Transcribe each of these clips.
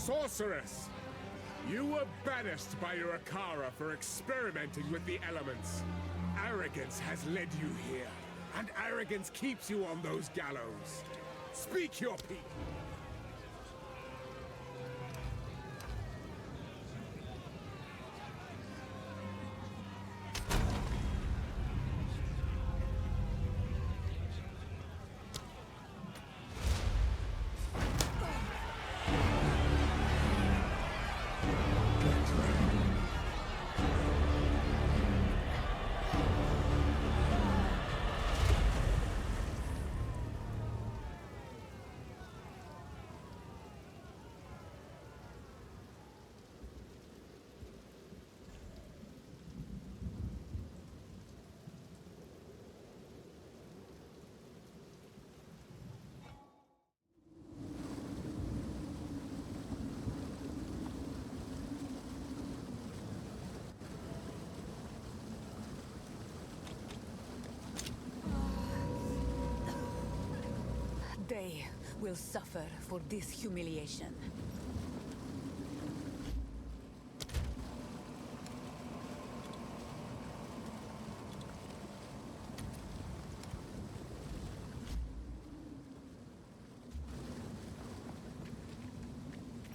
Sorceress! You were banished by your Akara for experimenting with the elements. Arrogance has led you here, and arrogance keeps you on those gallows. Speak your piece! They will suffer for this humiliation.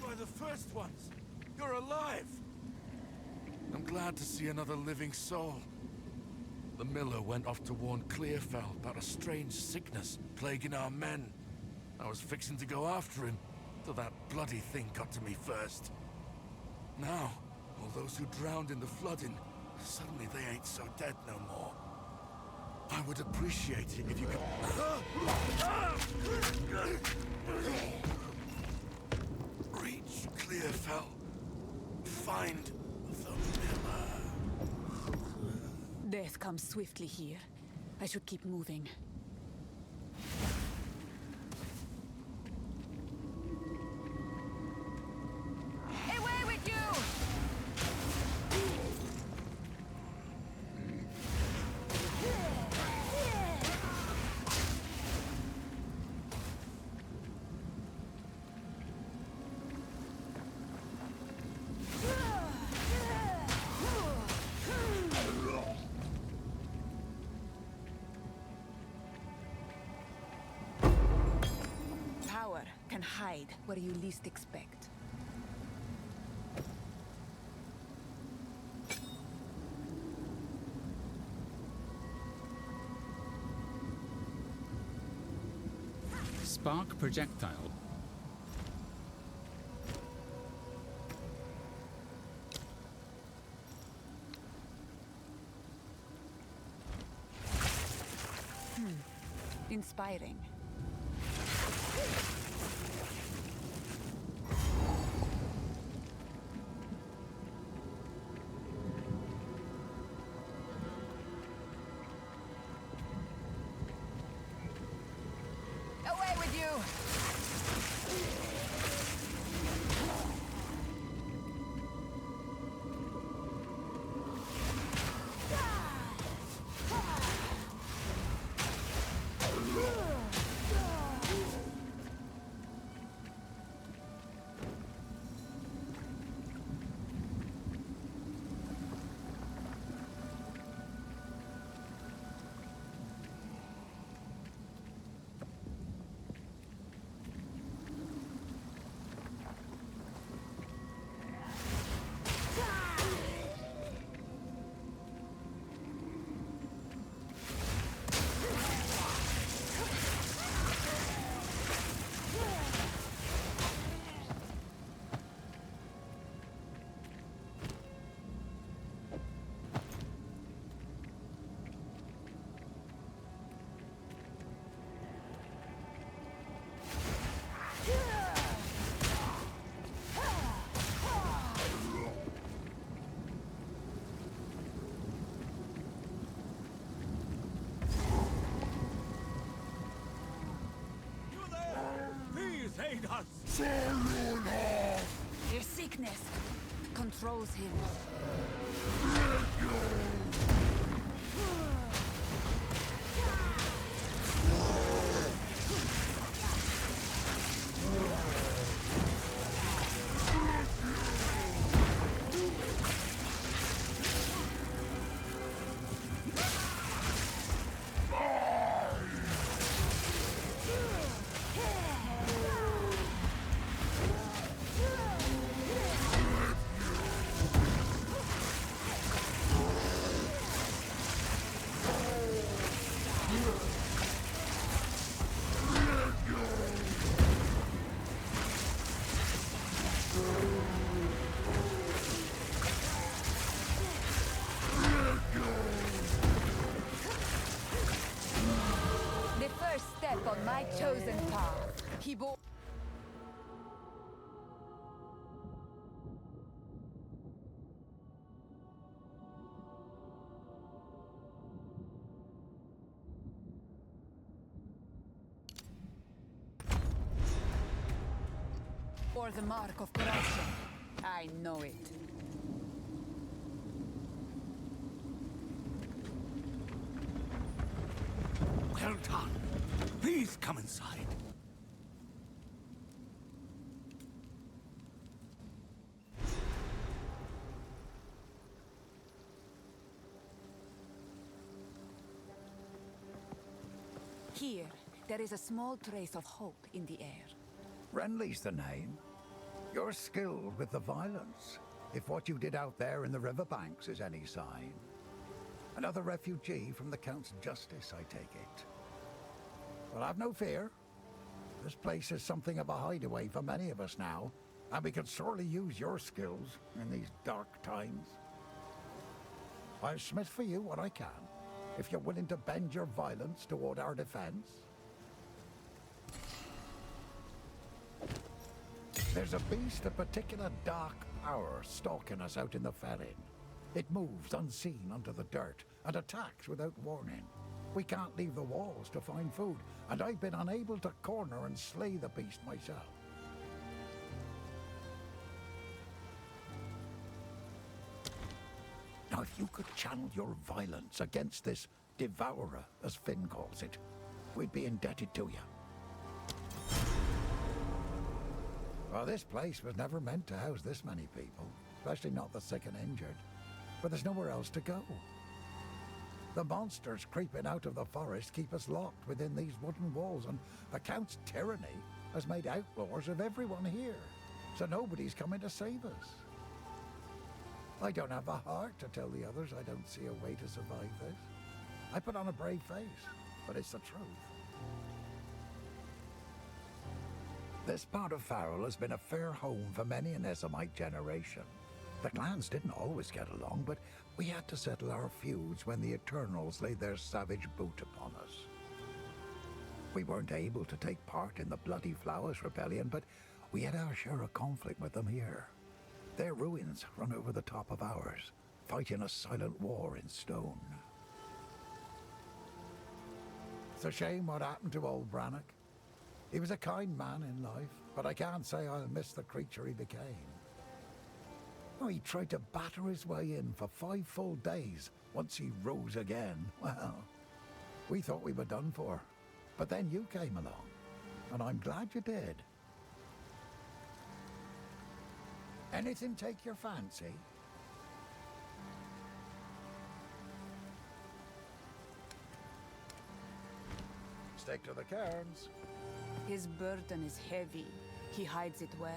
We're the first ones! You're alive! I'm glad to see another living soul. The miller went off to warn Clearfell about a strange sickness plaguing our men. I was fixing to go after him, till that bloody thing got to me first. Now, all those who drowned in the flooding, suddenly they ain't so dead no more. I would appreciate it if you could... Reach Clearfell. Find the miller. Death comes swiftly here. I should keep moving. Away with you! Power can hide where you least expect. Spark projectile. Inspiring. Away with you! Aid us! Your sickness controls him. bore the mark of corruption. I know it. Well done. Please come inside. Here, there is a small trace of hope in the air. Renly's the name. You're skilled with the violence, if what you did out there in the riverbanks is any sign. Another refugee from the Count's justice, I take it. Well, have no fear. This place is something of a hideaway for many of us now, and we could sorely use your skills in these dark times. I'll smith for you what I can, if you're willing to bend your violence toward our defense. There's a beast of particular dark power stalking us out in the Ferrin. It moves unseen under the dirt and attacks without warning. We can't leave the walls to find food, and I've been unable to corner and slay the beast myself. Now, if you could channel your violence against this devourer, as Finn calls it, we'd be indebted to you. Well, this place was never meant to house this many people, especially not the sick and injured. But there's nowhere else to go. The monsters creeping out of the forest keep us locked within these wooden walls, and the Count's tyranny has made outlaws of everyone here, so nobody's coming to save us. I don't have the heart to tell the others I don't see a way to survive this. I put on a brave face, but it's the truth. This part of Farrell has been a fair home for many an Ezomite generation. The clans didn't always get along, but we had to settle our feuds when the Eternals laid their savage boot upon us. We weren't able to take part in the Bloody Flowers Rebellion, but we had our share of conflict with them here. Their ruins run over the top of ours, fighting a silent war in stone. It's a shame what happened to old Brannock. He was a kind man in life, but I can't say I'll miss the creature he became. Oh, he tried to batter his way in for 5 full days once he rose again. Well, we thought we were done for, but then you came along, and I'm glad you did. Anything take your fancy? Stick to the cairns. His burden is heavy. He hides it well.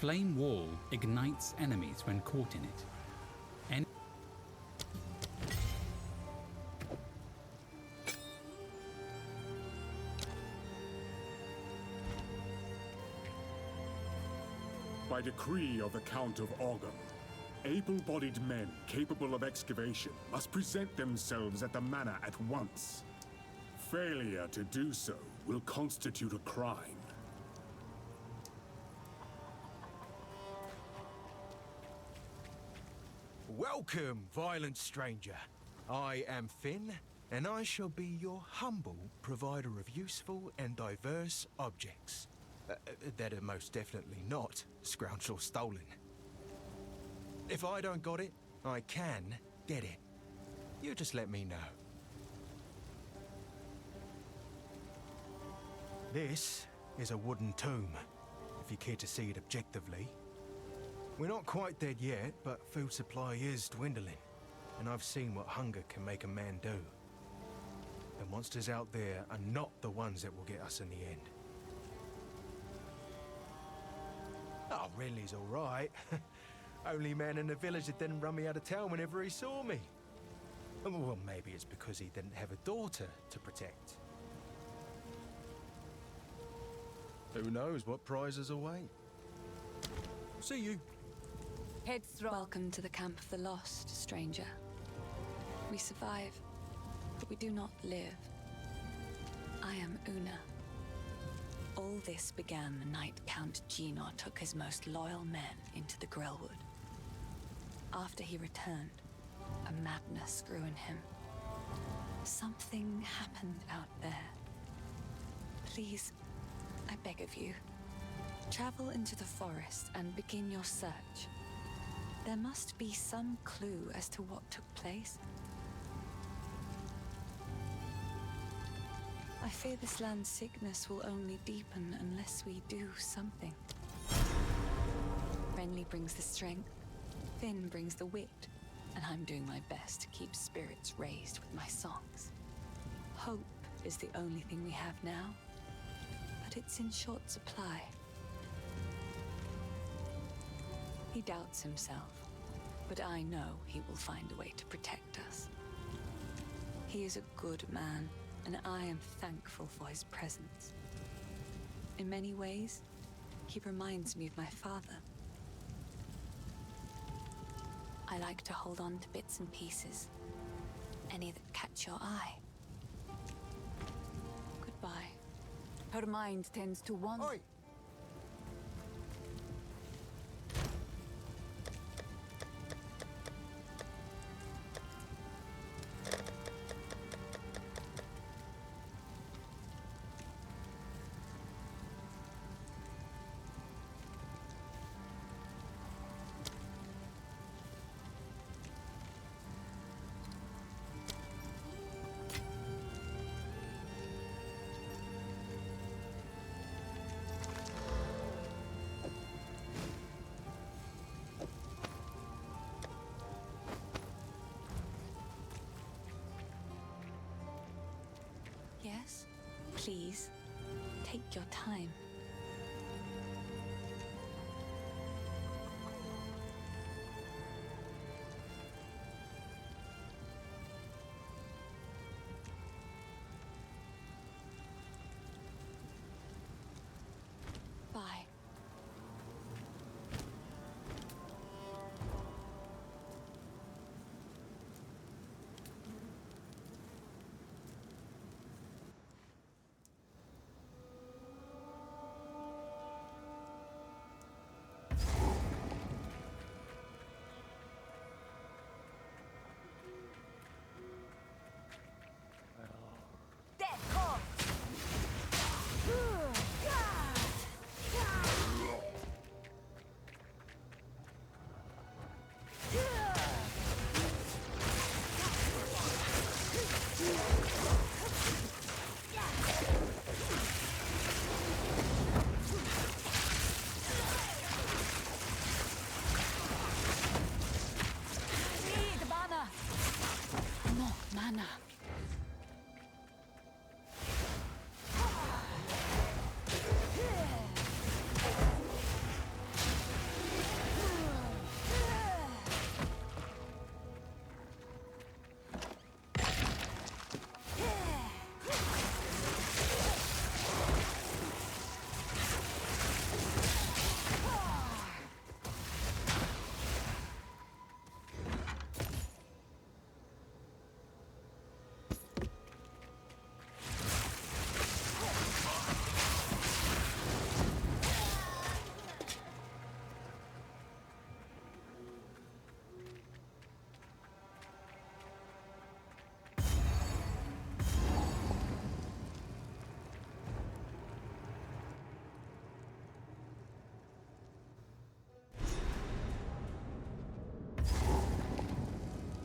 Flame Wall ignites enemies when caught in it. By decree of the Count of Ogham, able-bodied men capable of excavation must present themselves at the manor at once. Failure to do so will constitute a crime. Welcome, violent stranger. I am Finn, and I shall be your humble provider of useful and diverse objects. That are most definitely not scrounged or stolen. If I don't got it, I can get it. You just let me know. This is a wooden tomb, if you care to see it objectively. We're not quite dead yet, but food supply is dwindling, and I've seen what hunger can make a man do. The monsters out there are not the ones that will get us in the end. Oh, Renly's all right. Only man in the village that didn't run me out of town whenever he saw me. Well, maybe it's because he didn't have a daughter to protect. Who knows what prizes await? See you. Headstrong. Welcome to the Camp of the Lost, stranger. We survive, but we do not live. I am Una. All this began the night Count Gino took his most loyal men into the Grellwood. After he returned, a madness grew in him. Something happened out there. Please, I beg of you, travel into the forest and begin your search. There must be some clue as to what took place. I fear this land's sickness will only deepen unless we do something. Renly brings the strength, Finn brings the wit, and I'm doing my best to keep spirits raised with my songs. Hope is the only thing we have now, but it's in short supply. He doubts himself, but I know he will find a way to protect us. He is a good man, and I am thankful for his presence. In many ways, he reminds me of my father. I like to hold on to bits and pieces, any that catch your eye. Goodbye. Her mind tends to wander. Oi! Yes? Please, take your time. Bye. Mana.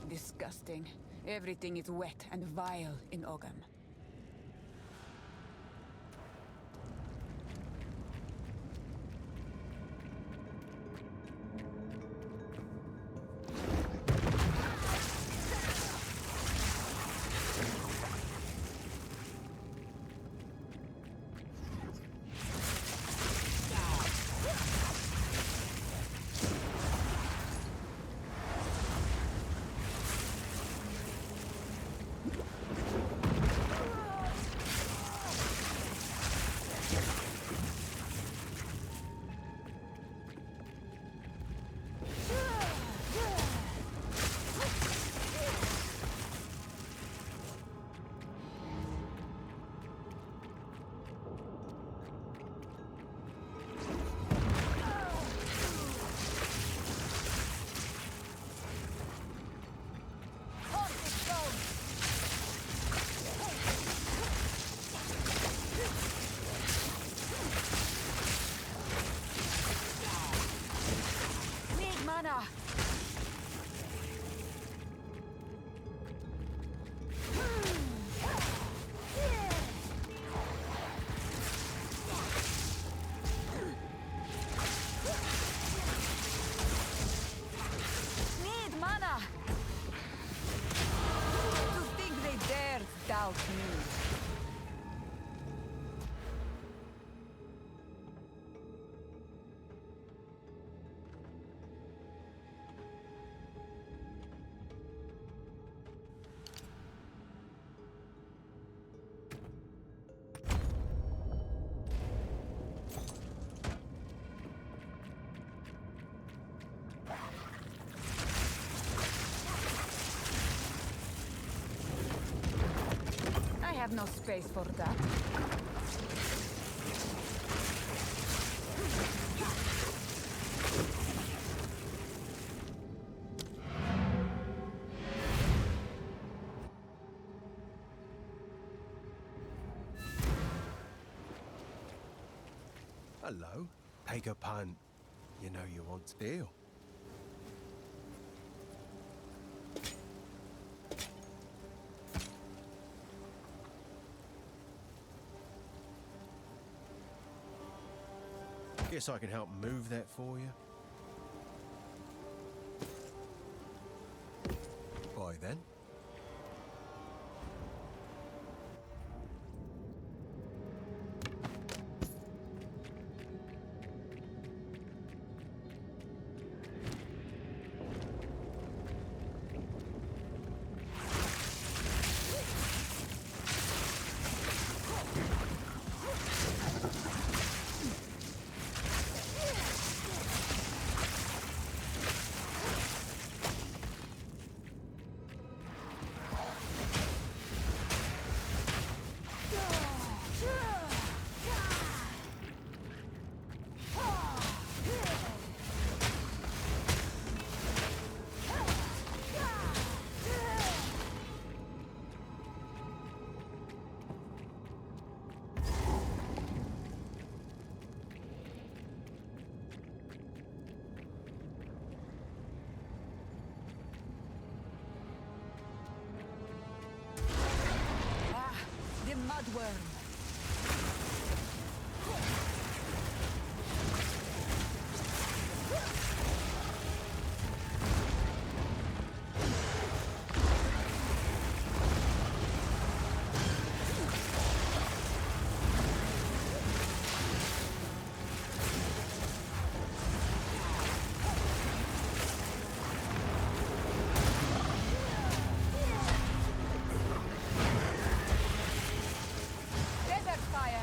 Disgusting. Everything is wet and vile in Ogam. have no space for that. Hello. Take a punt. You know you want steel. Guess I can help move that for you. Bye then. The mudworm. Desert fire.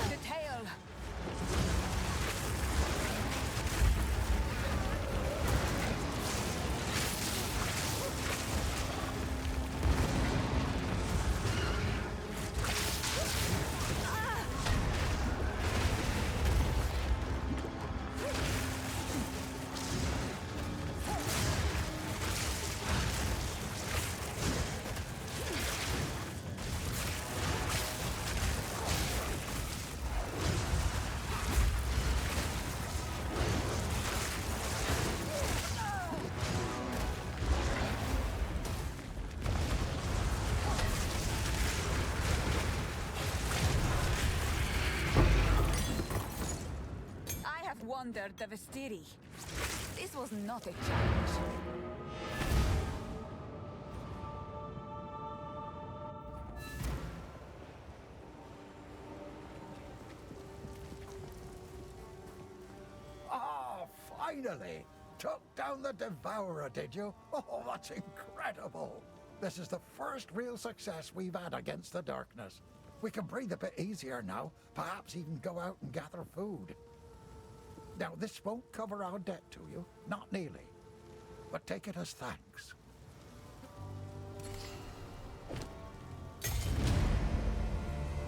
The tail. I have wandered the Vestiri. This was not a challenge. Ah, finally! Took down the Devourer, did you? Oh, that's incredible! This is the first real success we've had against the darkness. We can breathe a bit easier now, perhaps even go out and gather food. Now, this won't cover our debt to you, not nearly. But take it as thanks.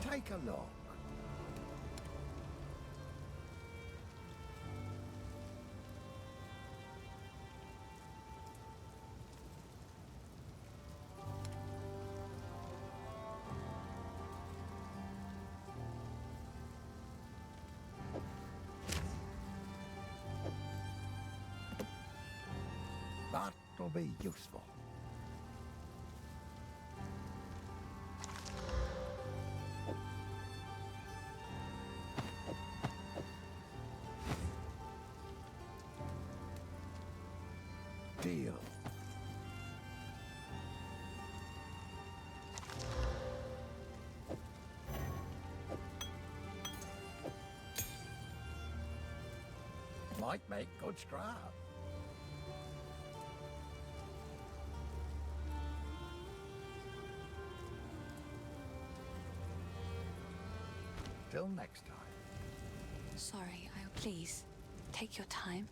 Take a look. That'll be useful. Deal. Might make good scrap. Till next time. Sorry, please, take your time.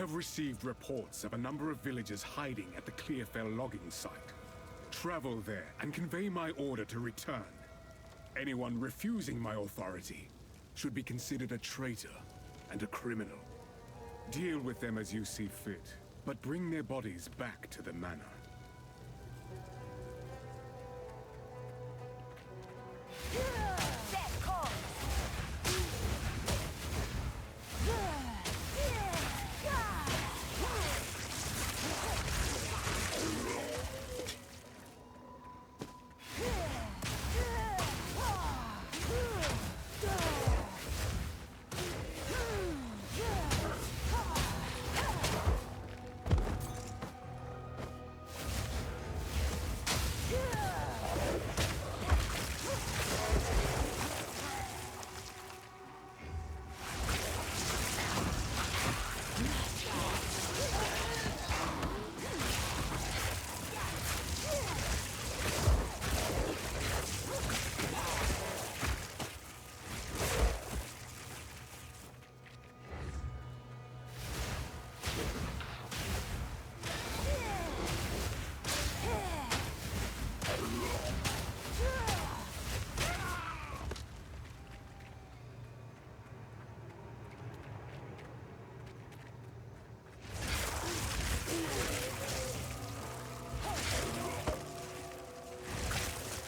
have received reports of a number of villagers hiding at the Clearfell logging site. Travel there and convey my order to return. Anyone refusing my authority should be considered a traitor and a criminal. Deal with them as you see fit, but bring their bodies back to the manor.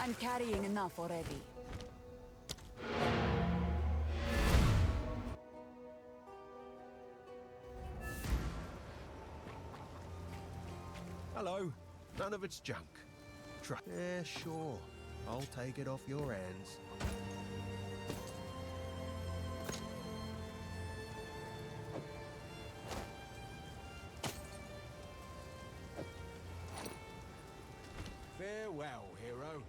I'm carrying enough already. Hello. None of it's junk. Yeah, sure. I'll take it off your hands. Farewell, hero.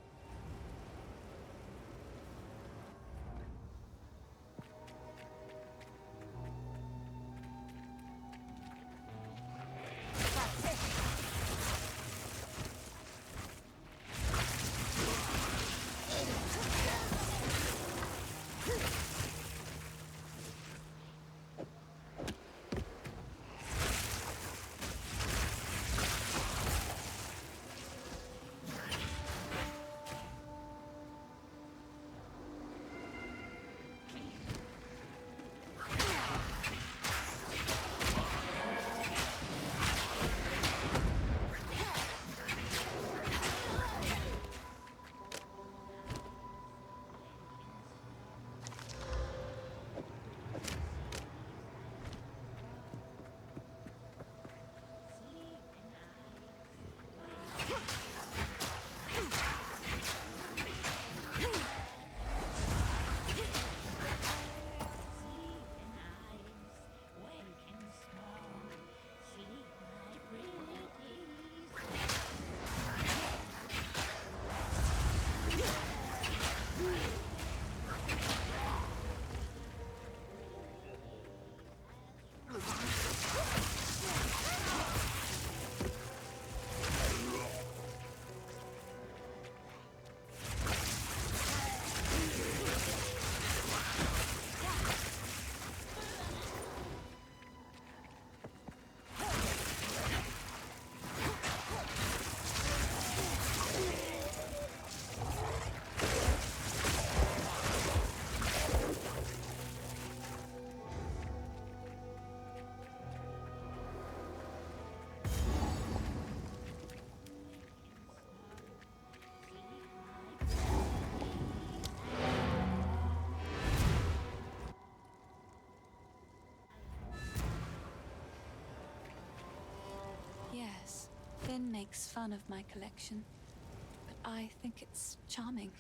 Yes, Finn makes fun of my collection, but I think it's charming.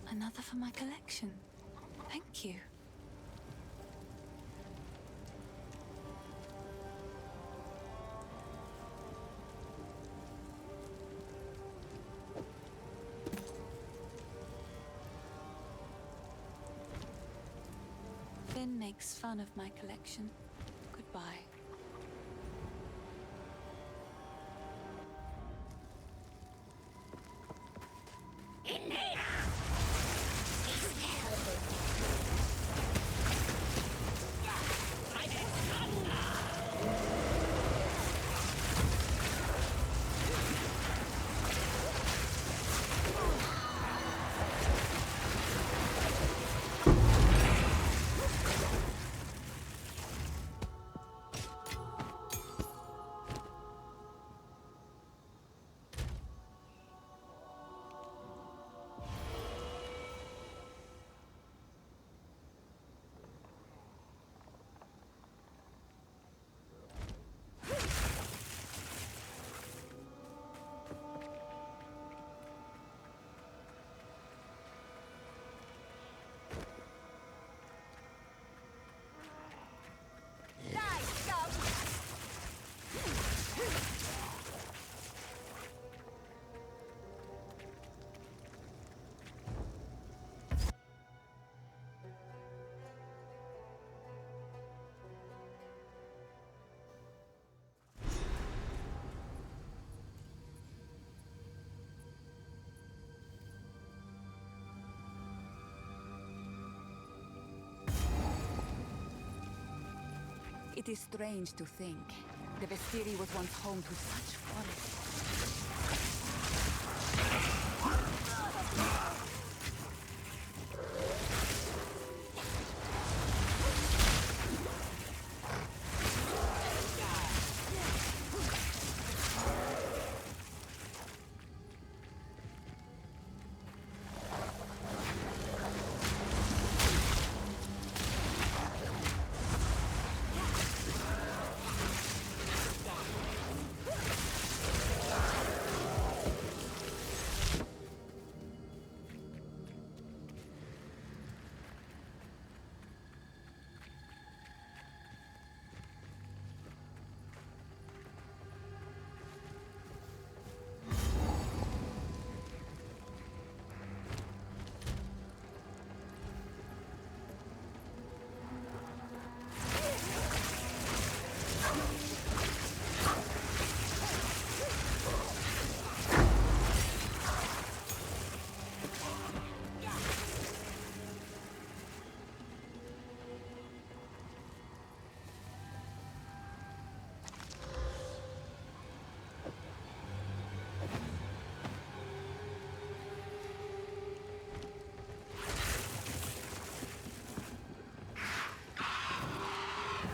Another for my collection. Thank you. Finn makes fun of my collection. Goodbye. It is strange to think. The Vestiri was once home to such forests.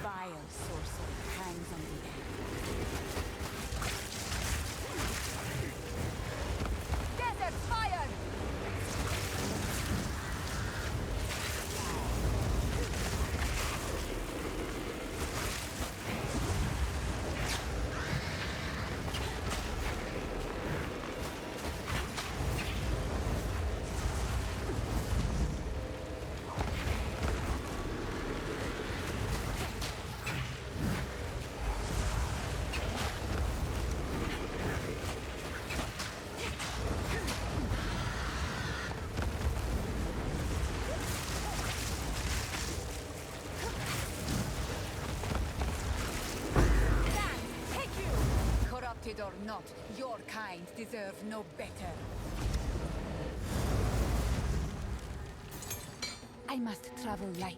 Vile sorcery hangs on the air. Desert fire! Corrupted or not, your kind deserve no better. I must travel light.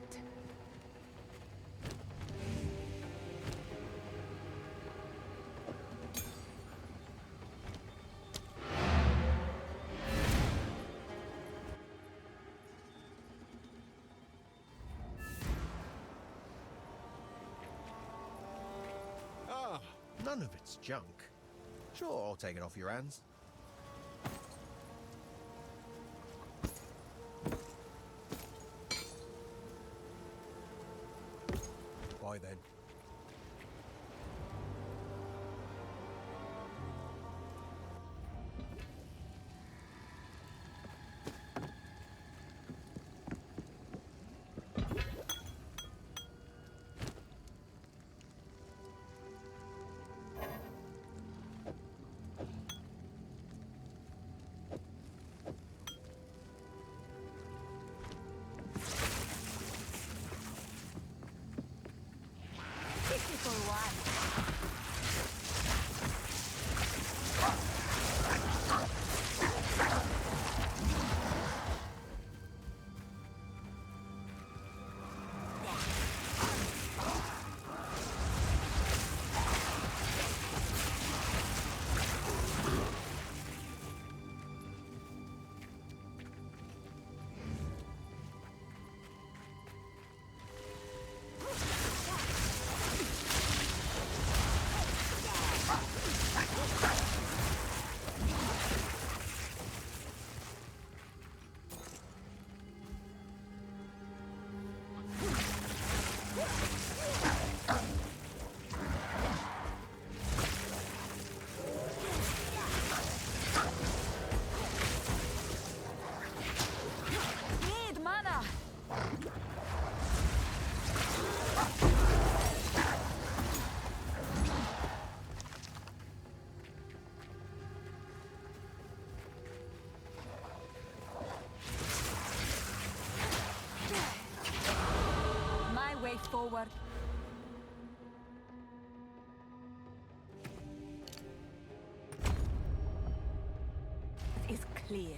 Ah, none of it's junk. Sure, I'll take it off your hands. Bye then. Forward. It is clear.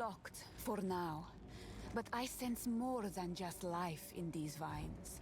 blocked for now. But I sense more than just life in these vines.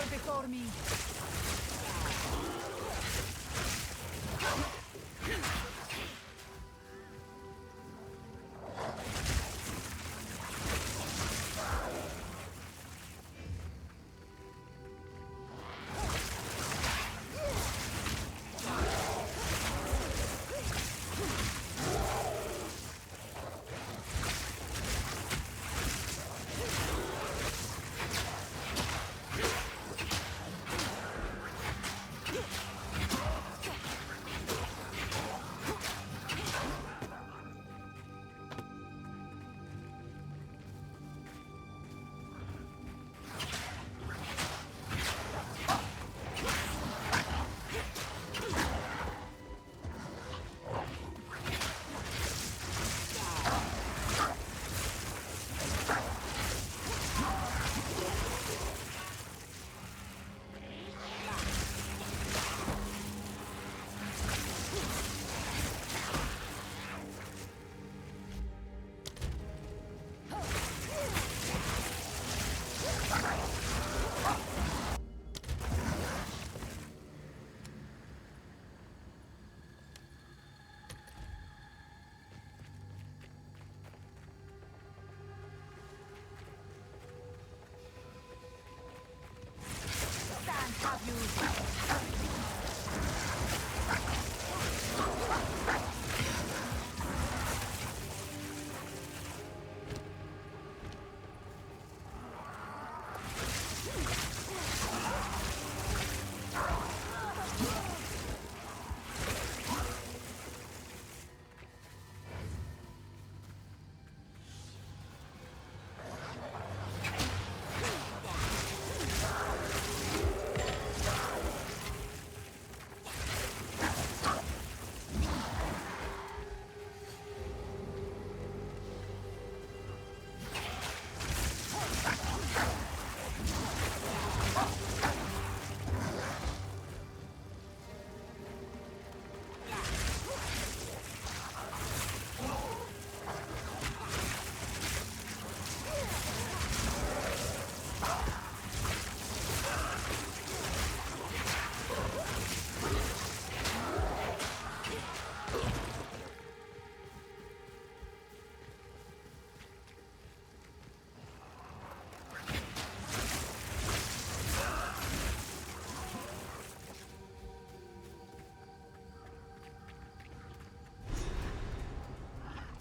Before me.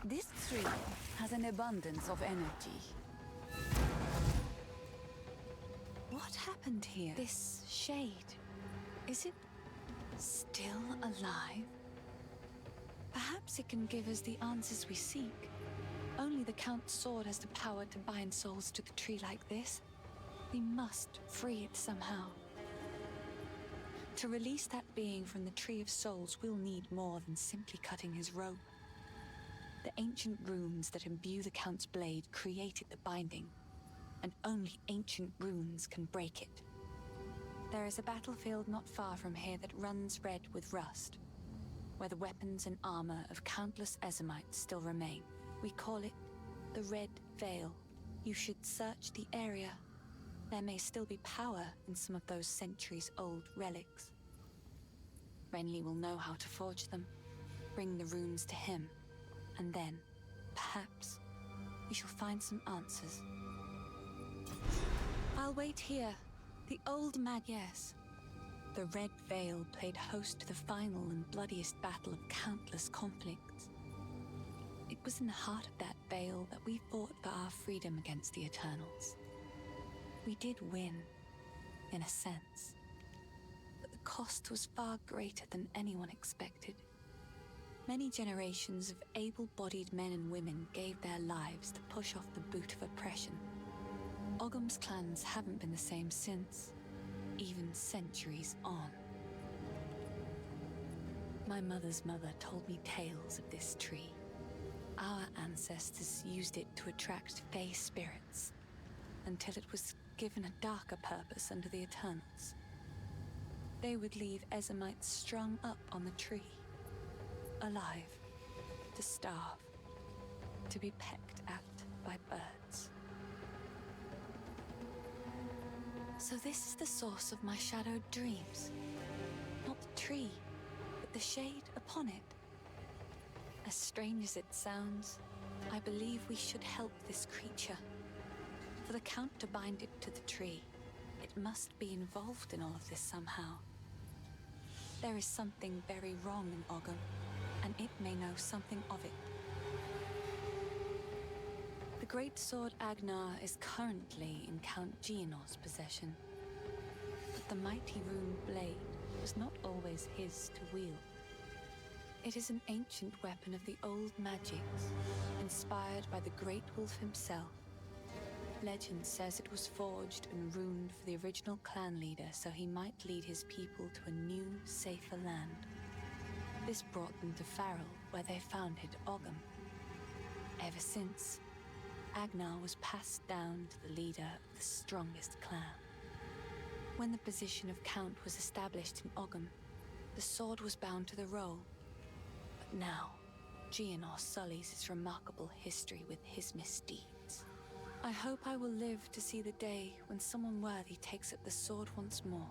This tree has an abundance of energy. What happened here? This shade, is it still alive? Perhaps it can give us the answers we seek. Only the Count's sword has the power to bind souls to the tree like this. We must free it somehow. To release that being from the Tree of Souls, we'll need more than simply cutting his rope. The ancient runes that imbue the Count's blade created the binding, and only ancient runes can break it. There is a battlefield not far from here that runs red with rust, where the weapons and armor of countless Ezamites still remain. We call it the Red Veil. You should search the area. There may still be power in some of those centuries-old relics. Renly will know how to forge them, bring the runes to him, and then, perhaps, we shall find some answers. I'll wait here. The old yes. The Red Veil played host to the final and bloodiest battle of countless conflicts. It was in the heart of that veil that we fought for our freedom against the Eternals. We did win, in a sense, but the cost was far greater than anyone expected. Many generations of able-bodied men and women gave their lives to push off the boot of oppression. Ogham's clans haven't been the same since, even centuries on. My mother's mother told me tales of this tree. Our ancestors used it to attract Fey spirits, until it was given a darker purpose under the Eternals. They would leave Ezamites strung up on the tree, alive, to starve, to be pecked at by birds. So this is the source of my shadowed dreams. Not the tree, but the shade upon it. As strange as it sounds, I believe we should help this creature. For the Count to bind it to the tree, it must be involved in all of this somehow. There is something very wrong in Ogham, and it may know something of it. The great sword Agnar is currently in Count Geonor's possession, but the mighty rune blade was not always his to wield. It is an ancient weapon of the old magics, inspired by the Great Wolf himself. Legend says it was forged and runed for the original clan leader so he might lead his people to a new, safer land. This brought them to Farrell, where they founded Ogham. Ever since, Agnar was passed down to the leader of the strongest clan. When the position of Count was established in Ogham, the sword was bound to the role. But now, Geonor sullies its remarkable history with his misdeeds. I hope I will live to see the day when someone worthy takes up the sword once more.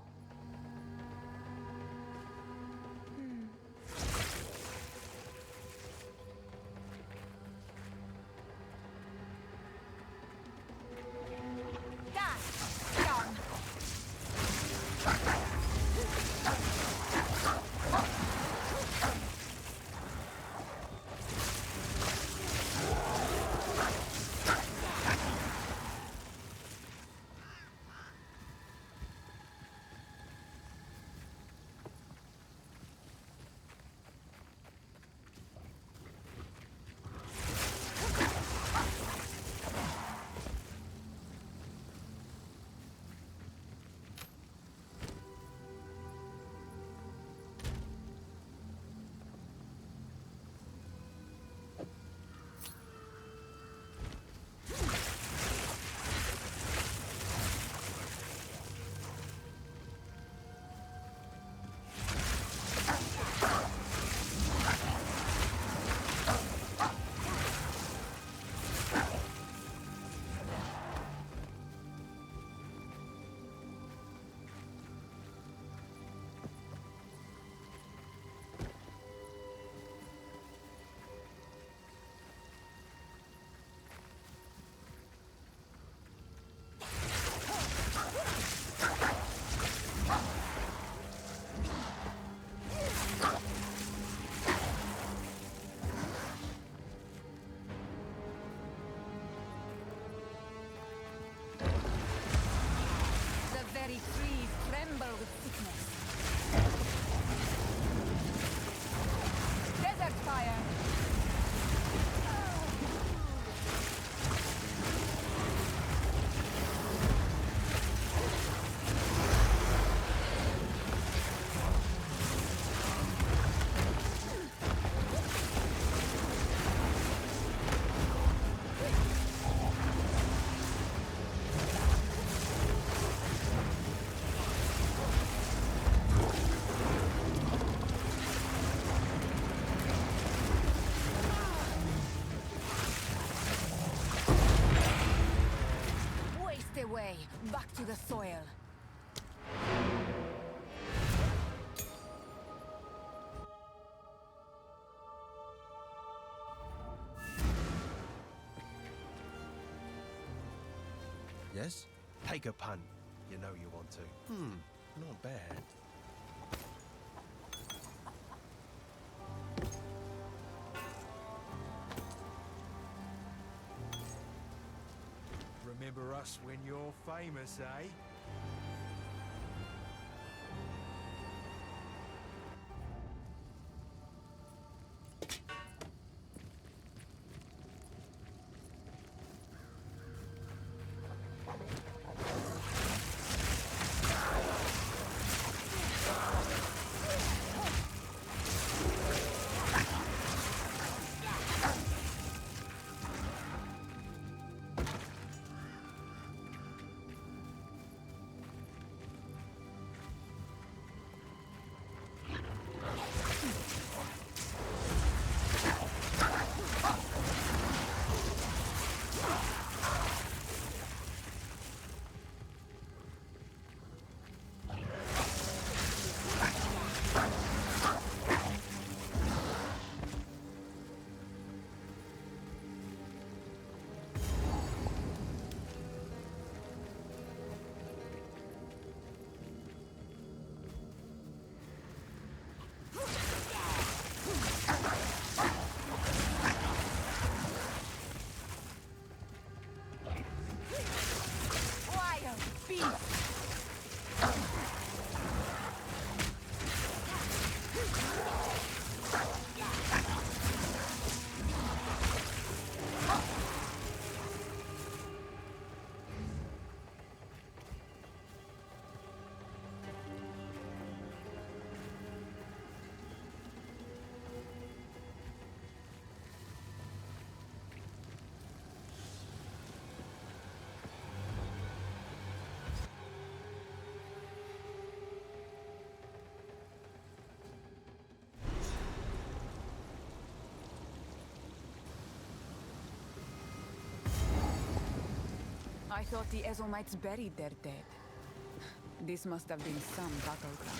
Way back to the soil. Yes? Take a punt. You know you want to. Not bad. remember us when you're famous, eh? I thought the Ezomites buried their dead. This must have been some battleground.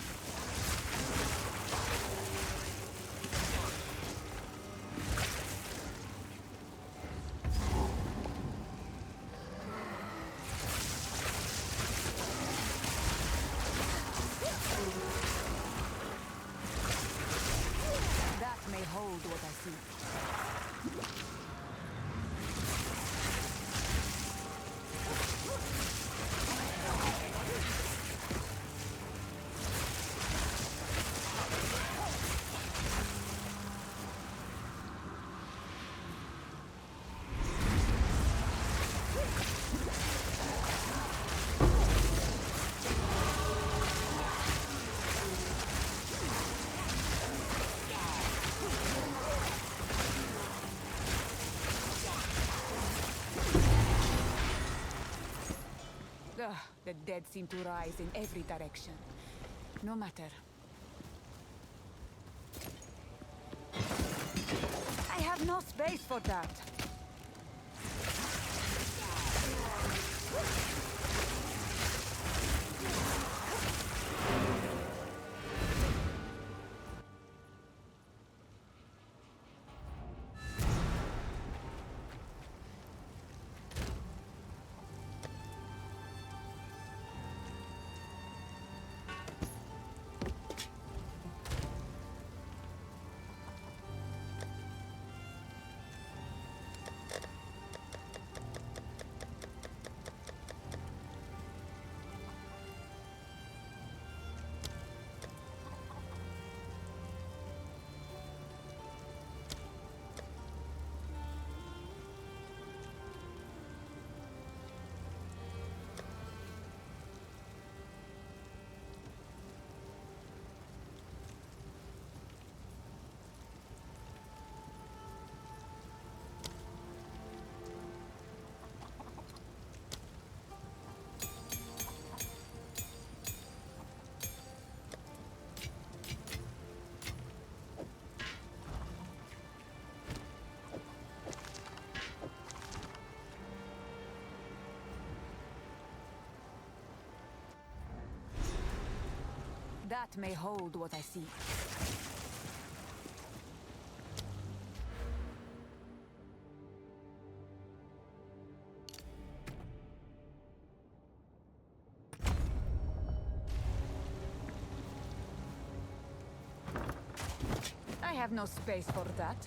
That may hold what I see. Ugh, the dead seem to rise in every direction. No matter. I have no space for that. That may hold what I see. I have no space for that.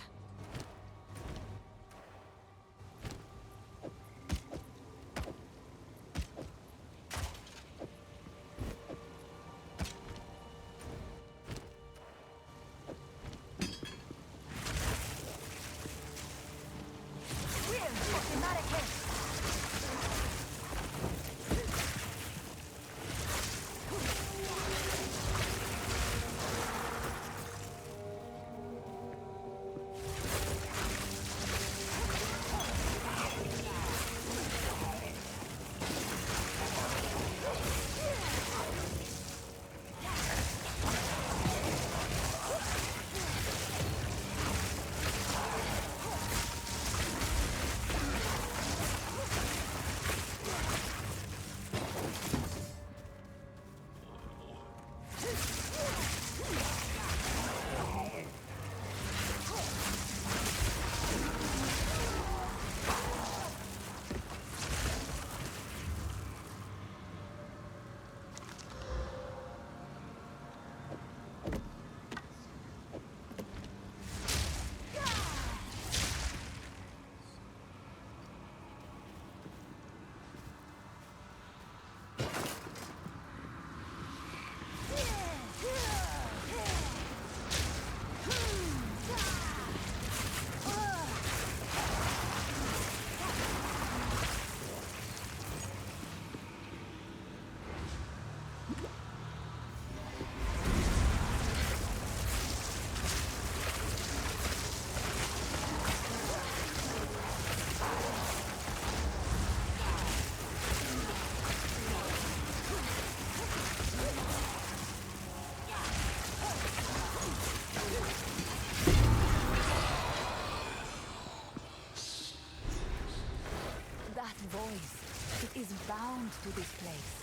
voice. It is bound to this place.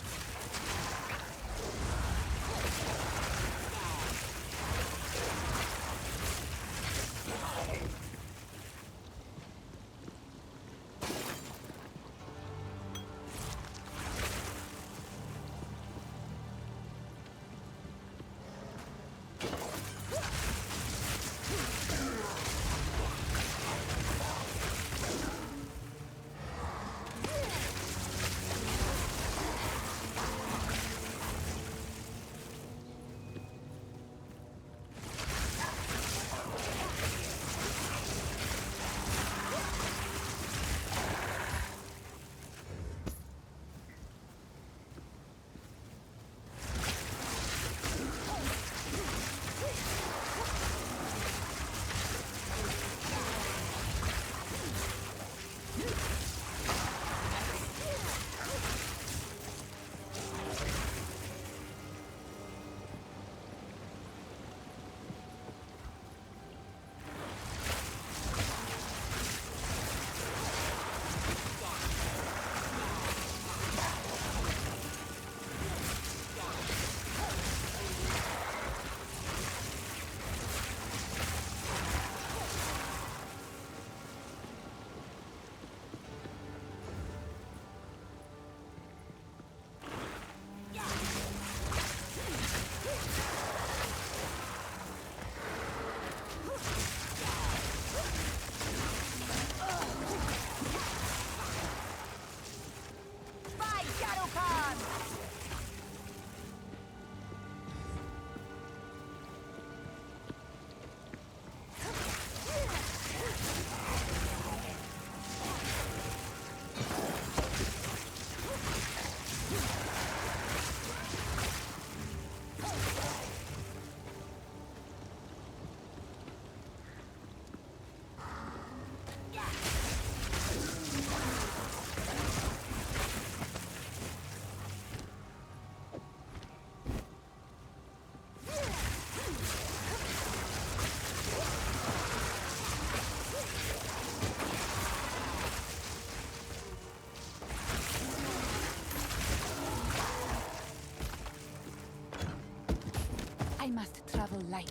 I must travel light.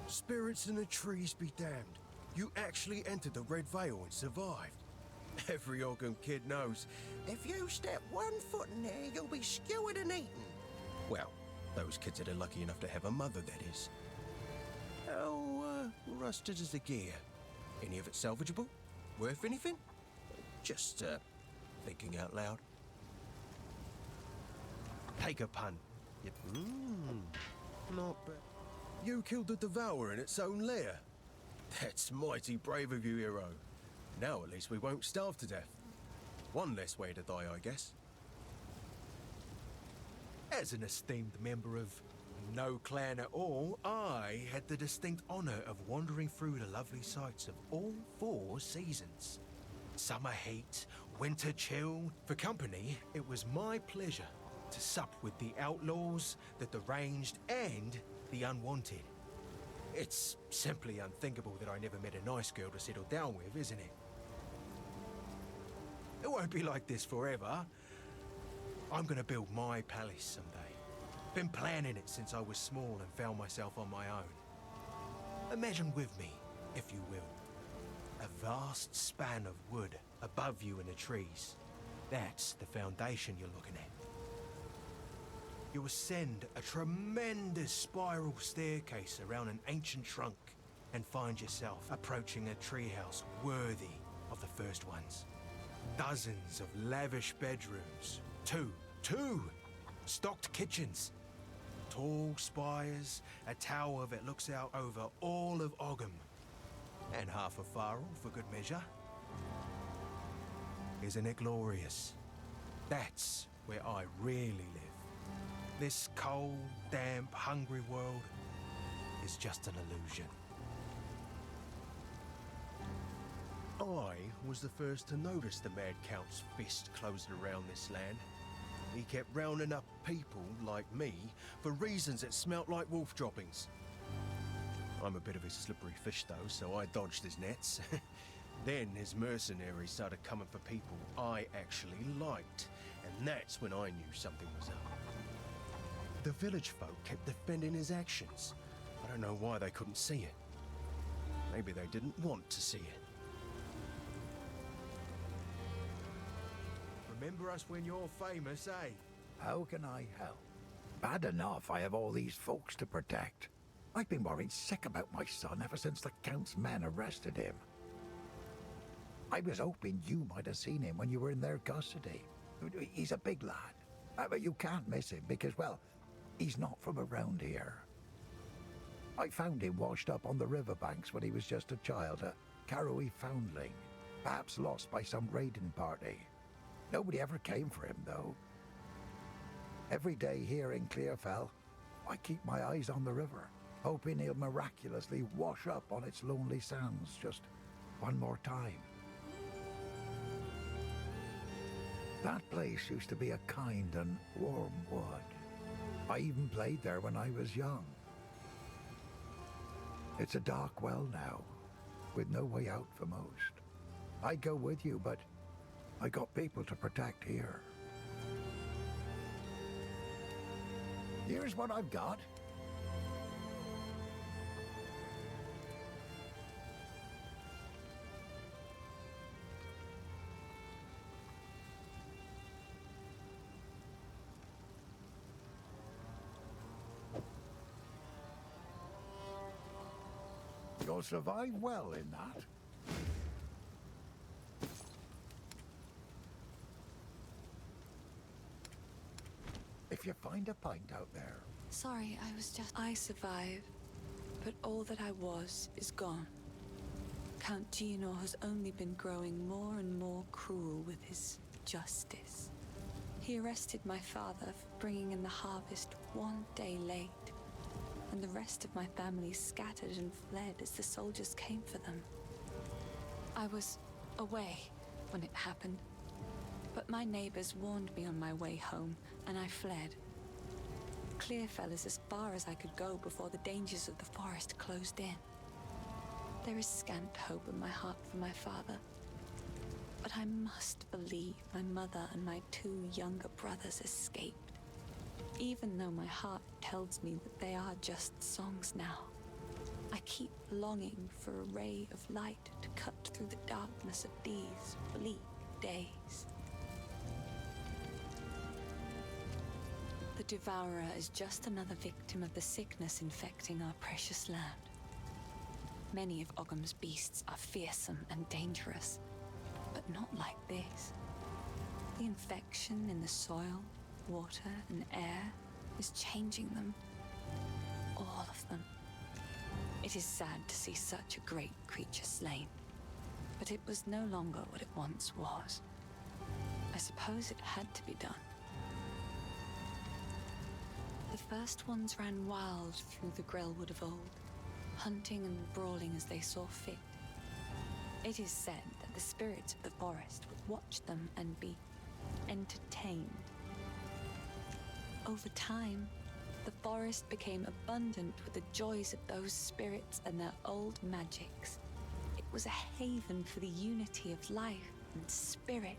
Spirits in the trees be damned. You actually entered the Red Veil and survived. Every Ogham kid knows, if you step 1 foot in there, you'll be skewered and eaten. Well, those kids that are lucky enough to have a mother, that is. How, rusted is the gear? Any of it salvageable? Worth anything? Just, thinking out loud. Take a pun. Not bad. You killed the Devourer in its own lair. That's mighty brave of you, hero. Now at least we won't starve to death. One less way to die, I guess. As an esteemed member of no clan at all, I had the distinct honor of wandering through the lovely sights of all 4 seasons. Summer heat, winter chill. For company, it was my pleasure to sup with the outlaws, the deranged, and the unwanted. It's simply unthinkable that I never met a nice girl to settle down with, isn't it? It won't be like this forever. I'm gonna build my palace someday. Been planning it since I was small and found myself on my own. Imagine with me, if you will, a vast span of wood above you in the trees. That's the foundation you're looking at. You ascend a tremendous spiral staircase around an ancient trunk and find yourself approaching a treehouse worthy of the first ones. Dozens of lavish bedrooms, two stocked kitchens, tall spires, a tower that looks out over all of Ogham, and half a farrel for good measure. Isn't it glorious? That's where I really live. This cold, damp, hungry world is just an illusion. I was the first to notice the Mad Count's fist closing around this land. He kept rounding up people like me for reasons that smelt like wolf droppings. I'm a bit of a slippery fish though, so I dodged his nets. Then his mercenaries started coming for people I actually liked, and that's when I knew something was up. The village folk kept defending his actions. I don't know why they couldn't see it. Maybe they didn't want to see it. Remember us when you're famous, eh? How can I help? Bad enough I have all these folks to protect. I've been worried sick about my son ever since the Count's men arrested him. I was hoping you might have seen him when you were in their custody. He's a big lad, but you can't miss him because, well, he's not from around here. I found him washed up on the riverbanks when he was just a child, a Karoi foundling, perhaps lost by some raiding party. Nobody ever came for him, though. Every day here in Clearfell, I keep my eyes on the river, hoping he'll miraculously wash up on its lonely sands just one more time. That place used to be a kind and warm wood. I even played there when I was young. It's a dark well now, with no way out for most. I'd go with you, but I got people to protect here. Here's what I've got. You'll survive well in that. If you find a pint out there. Sorry, I survived, but all that I was is gone. Count Gino has only been growing more and more cruel with his justice. He arrested my father for bringing in the harvest one day late, and the rest of my family scattered and fled as the soldiers came for them. I was away when it happened, but my neighbors warned me on my way home, and I fled. Clearfell is as far as I could go before the dangers of the forest closed in. There is scant hope in my heart for my father, but I must believe my mother and my 2 younger brothers escaped. Even though my heart tells me that they are just songs now, I keep longing for a ray of light to cut through the darkness of these bleak days. The Devourer is just another victim of the sickness infecting our precious land. Many of Ogham's beasts are fearsome and dangerous, but not like this. The infection in the soil, water, and air is changing them. All of them. It is sad to see such a great creature slain, but it was no longer what it once was. I suppose it had to be done. The first ones ran wild through the Grellwood of old, hunting and brawling as they saw fit. It is said that the spirits of the forest would watch them and be entertained. Over time, the forest became abundant with the joys of those spirits and their old magics. It was a haven for the unity of life and spirit.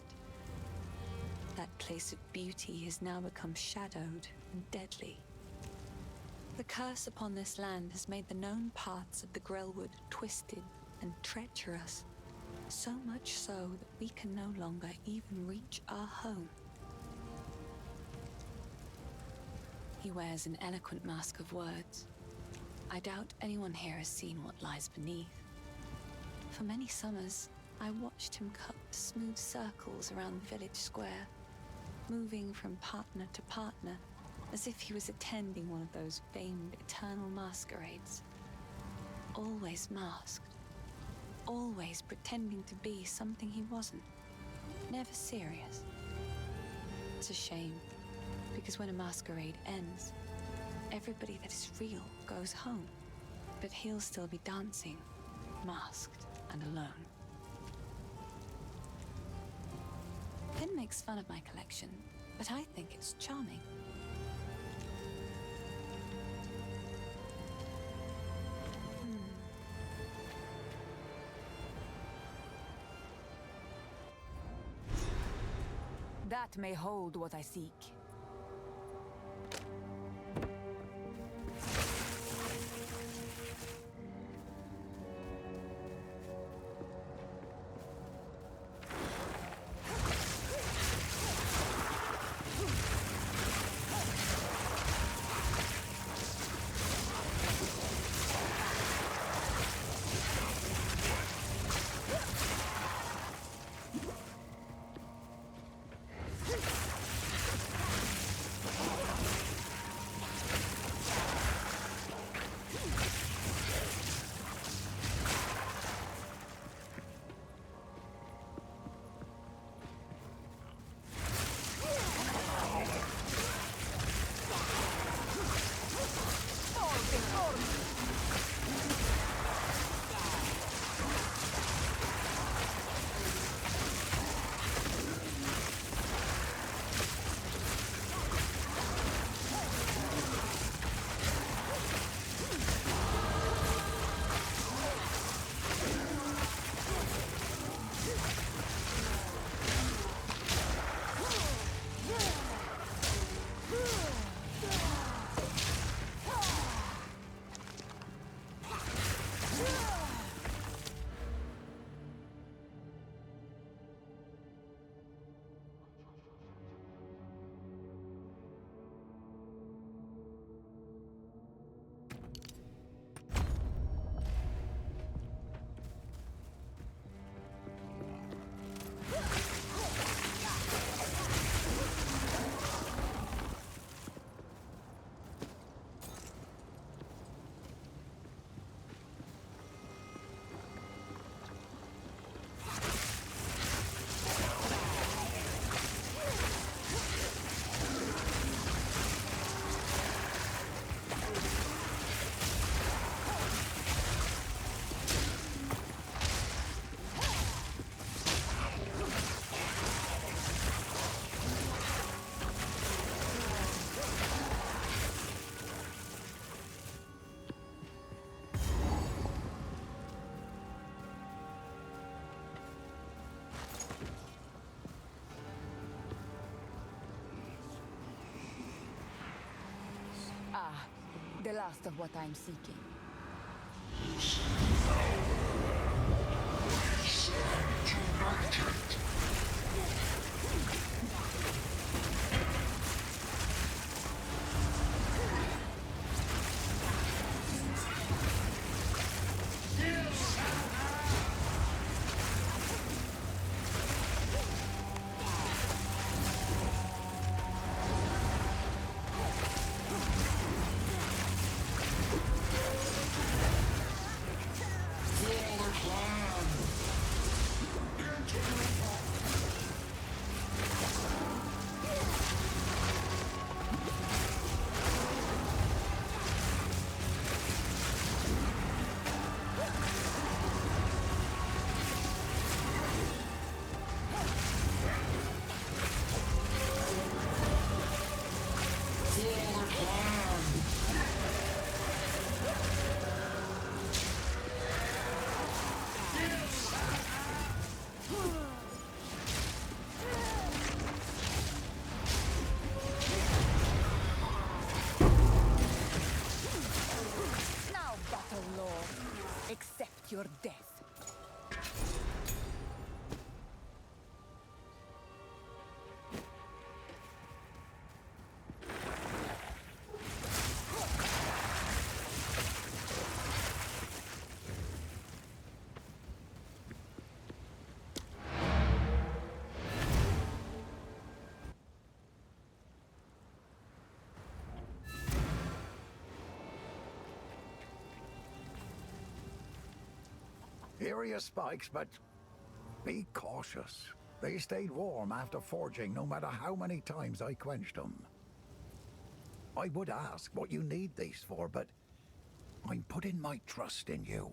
That place of beauty has now become shadowed and deadly. The curse upon this land has made the known paths of the Grellwood twisted and treacherous, so much so that we can no longer even reach our home. He wears an eloquent mask of words. I doubt anyone here has seen what lies beneath. For many summers, I watched him cut smooth circles around the village square, moving from partner to partner, as if he was attending one of those famed eternal masquerades. Always masked, always pretending to be something he wasn't, never serious. It's a shame, because when a masquerade ends, everybody that is real goes home. But he'll still be dancing, masked and alone. Finn makes fun of my collection, but I think it's charming. That may hold what I seek. Ah, the last of what I'm seeking. Accept your death. Here are your spikes, but be cautious. They stayed warm after forging no matter how many times I quenched them. I would ask what you need these for, but I'm putting my trust in you.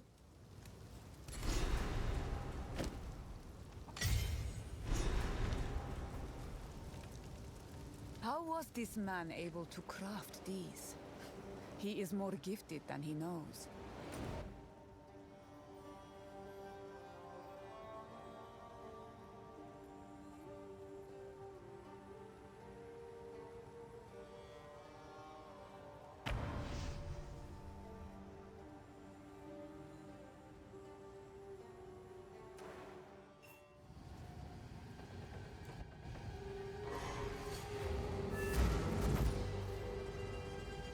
How was this man able to craft these? He is more gifted than he knows.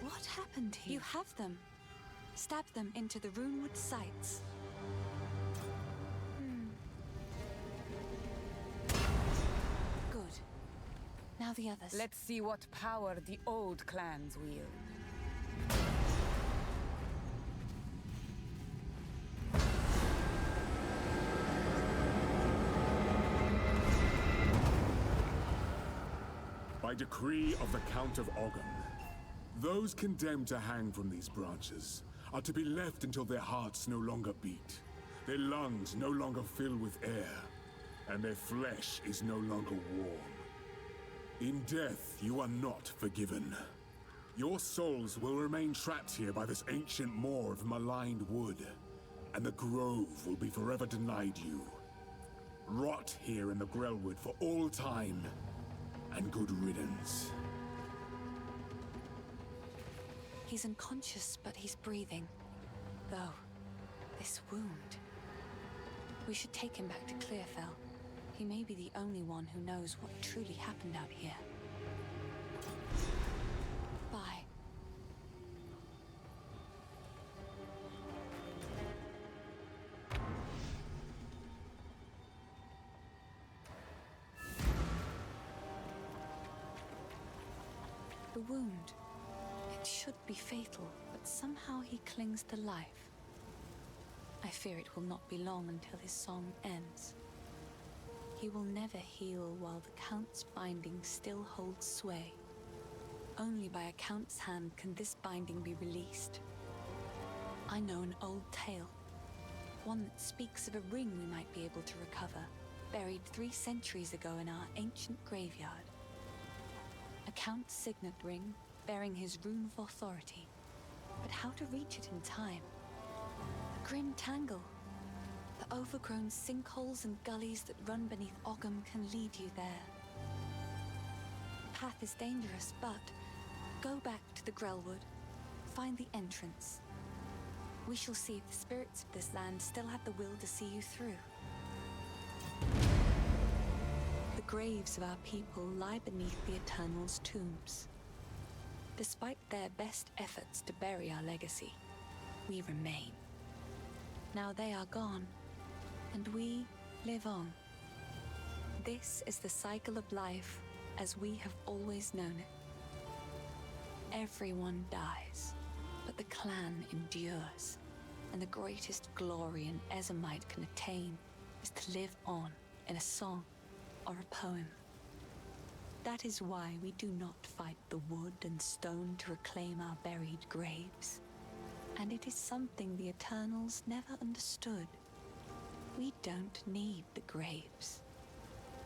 What happened here? You have them. Stab them into the runewood sights. Good. Now the others. Let's see what power the old clans wield. By decree of the Count of Ogham, those condemned to hang from these branches are to be left until their hearts no longer beat, their lungs no longer fill with air, and their flesh is no longer warm. In death, you are not forgiven. Your souls will remain trapped here by this ancient moor of maligned wood, and the grove will be forever denied you. Rot here in the Grellwood for all time, and good riddance. He's unconscious, but he's breathing. Though, this wound... We should take him back to Clearfell. He may be the only one who knows what truly happened out here. Bye. The wound. It should be fatal, but somehow he clings to life. I fear it will not be long until his song ends. He will never heal while the Count's binding still holds sway. Only by a Count's hand can this binding be released. I know an old tale, one that speaks of a ring we might be able to recover, buried 3 centuries ago in our ancient graveyard. A Count's signet ring, bearing his rune of authority. But how to reach it in time? The grim tangle. The overgrown sinkholes and gullies that run beneath Ogham can lead you there. The path is dangerous, but go back to the Grellwood. Find the entrance. We shall see if the spirits of this land still have the will to see you through. The graves of our people lie beneath the Eternal's tombs. Despite their best efforts to bury our legacy, we remain. Now they are gone, and we live on. This is the cycle of life as we have always known it. Everyone dies, but the clan endures, and the greatest glory an Ezomite can attain is to live on in a song or a poem. That is why we do not fight the wood and stone to reclaim our buried graves. And it is something the Eternals never understood. We don't need the graves.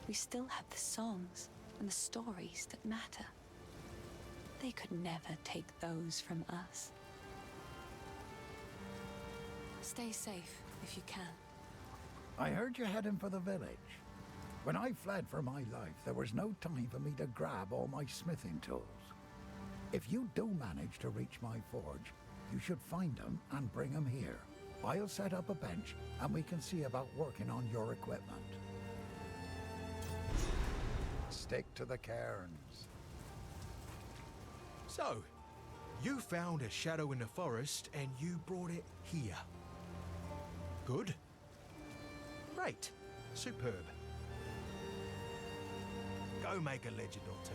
We still have the songs and the stories that matter. They could never take those from us. Stay safe if you can. I heard you're heading for the village. When I fled for my life, there was no time for me to grab all my smithing tools. If you do manage to reach my forge, you should find them and bring them here. I'll set up a bench, and we can see about working on your equipment. Stick to the cairns. So, you found a shadow in the forest and you brought it here. Good. Great. Superb. Go make a legend or two.